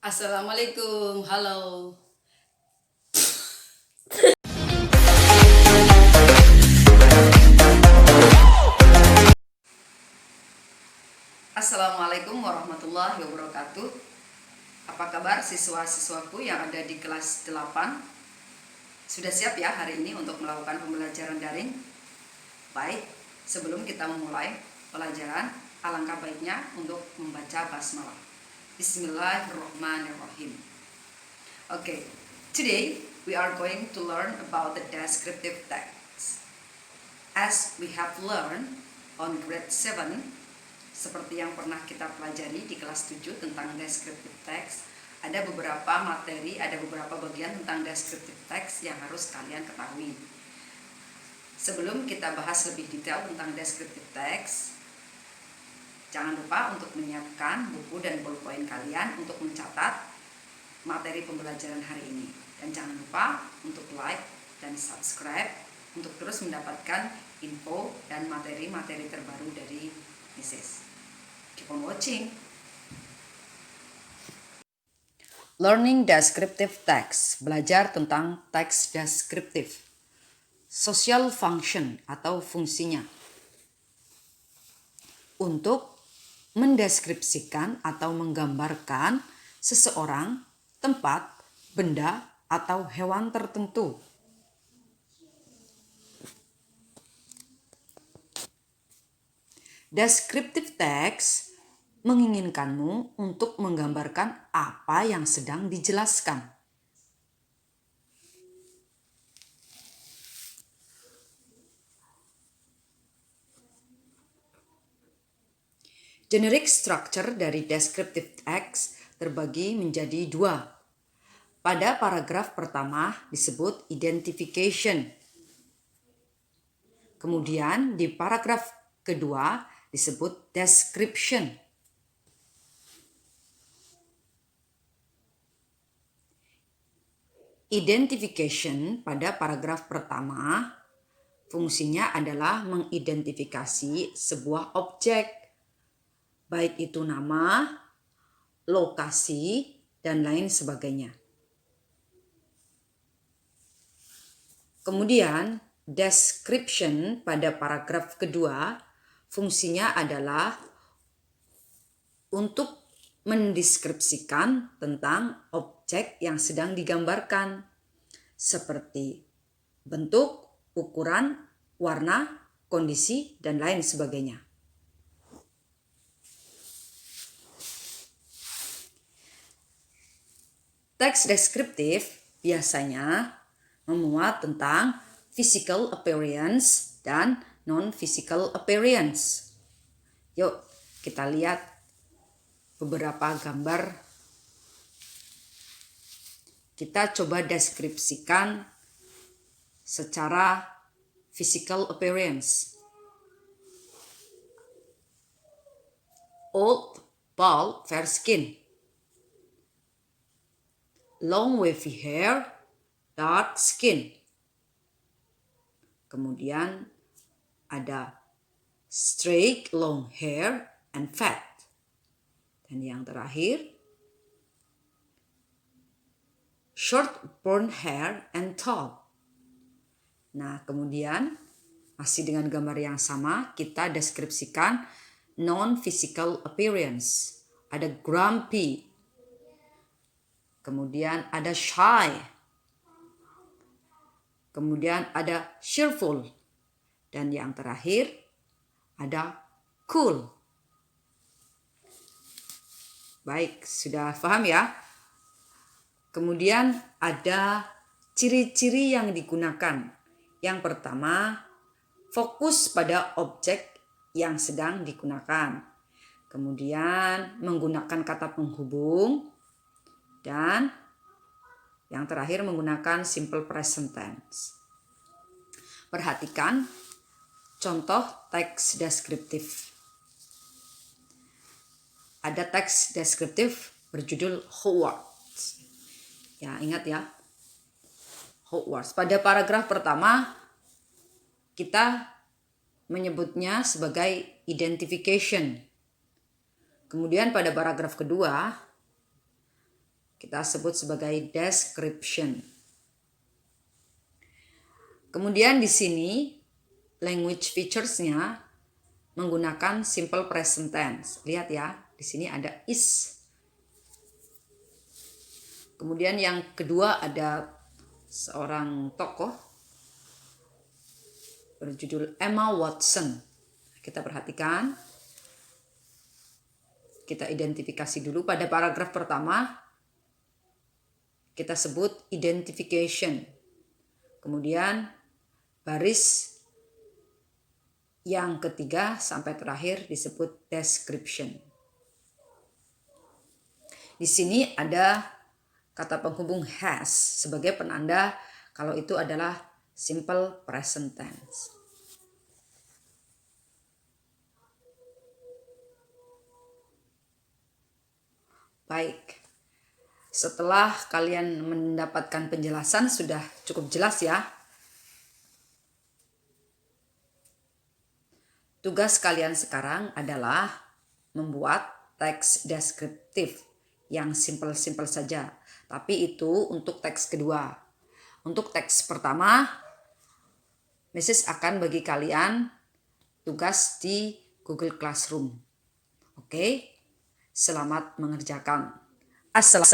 Assalamualaikum, halo. Assalamualaikum warahmatullahi wabarakatuh. Apa kabar siswa-siswaku yang ada di kelas 8? Sudah siap ya hari ini untuk melakukan pembelajaran daring? Baik, sebelum kita memulai pelajaran, alangkah baiknya untuk membaca basmalah. Bismillahirrahmanirrahim. Okay, today we are going to learn about the descriptive text. As we have learned on grade 7, seperti yang pernah kita pelajari di kelas 7 tentang descriptive text, ada beberapa materi, ada beberapa bagian tentang descriptive text yang harus kalian ketahui. Sebelum kita bahas lebih detail tentang descriptive text, jangan lupa untuk menyiapkan buku dan bolpoin kalian untuk mencatat materi pembelajaran hari ini. Dan jangan lupa untuk like dan subscribe untuk terus mendapatkan info dan materi-materi terbaru dari Mrs. Keep on watching. Learning descriptive text, belajar tentang teks deskriptif. Social function atau fungsinya. Untuk mendeskripsikan atau menggambarkan seseorang, tempat, benda, atau hewan tertentu. Descriptive text menginginkanmu untuk menggambarkan apa yang sedang dijelaskan. Generic structure dari descriptive text terbagi menjadi dua. Pada paragraf pertama disebut identification. Kemudian di paragraf kedua disebut description. Identification pada paragraf pertama fungsinya adalah mengidentifikasi sebuah objek, baik itu nama, lokasi, dan lain sebagainya. Kemudian description pada paragraf kedua fungsinya adalah untuk mendeskripsikan tentang objek yang sedang digambarkan, seperti bentuk, ukuran, warna, kondisi, dan lain sebagainya. Teks deskriptif biasanya memuat tentang physical appearance dan non-physical appearance. Yuk kita lihat beberapa gambar. Kita coba deskripsikan secara physical appearance. Old, bald, fair skin. Long wavy hair, dark skin. Kemudian ada straight long hair and fat. Dan yang terakhir, short brown hair and tall. Nah, kemudian masih dengan gambar yang sama, kita deskripsikan non-physical appearance. Ada grumpy. Kemudian ada shy. Kemudian ada cheerful. Dan yang terakhir ada cool. Baik, sudah paham ya? Kemudian ada ciri-ciri yang digunakan. Yang pertama, fokus pada objek yang sedang digunakan. Kemudian menggunakan kata penghubung. Dan yang terakhir menggunakan simple present tense. Perhatikan contoh teks deskriptif. Ada teks deskriptif berjudul Hogwarts. Ya, ingat ya. Hogwarts. Pada paragraf pertama kita menyebutnya sebagai identification. Kemudian pada paragraf kedua Kita sebut sebagai description. Kemudian di sini language features-nya menggunakan simple present tense. Lihat ya, di sini ada is. Kemudian yang kedua ada seorang tokoh berjudul Emma Watson. Kita perhatikan. Kita identifikasi dulu pada paragraf pertama. Kita sebut identification. Kemudian baris yang ketiga sampai terakhir disebut description. Di sini ada kata penghubung has sebagai penanda kalau itu adalah simple present tense. Baik, setelah kalian mendapatkan penjelasan sudah cukup jelas ya. Tugas kalian sekarang adalah membuat teks deskriptif yang simple-simple saja. Tapi itu untuk teks kedua. Untuk teks pertama, Mrs. akan bagi kalian tugas di Google Classroom. Oke? Selamat mengerjakan. Assalamualaikum.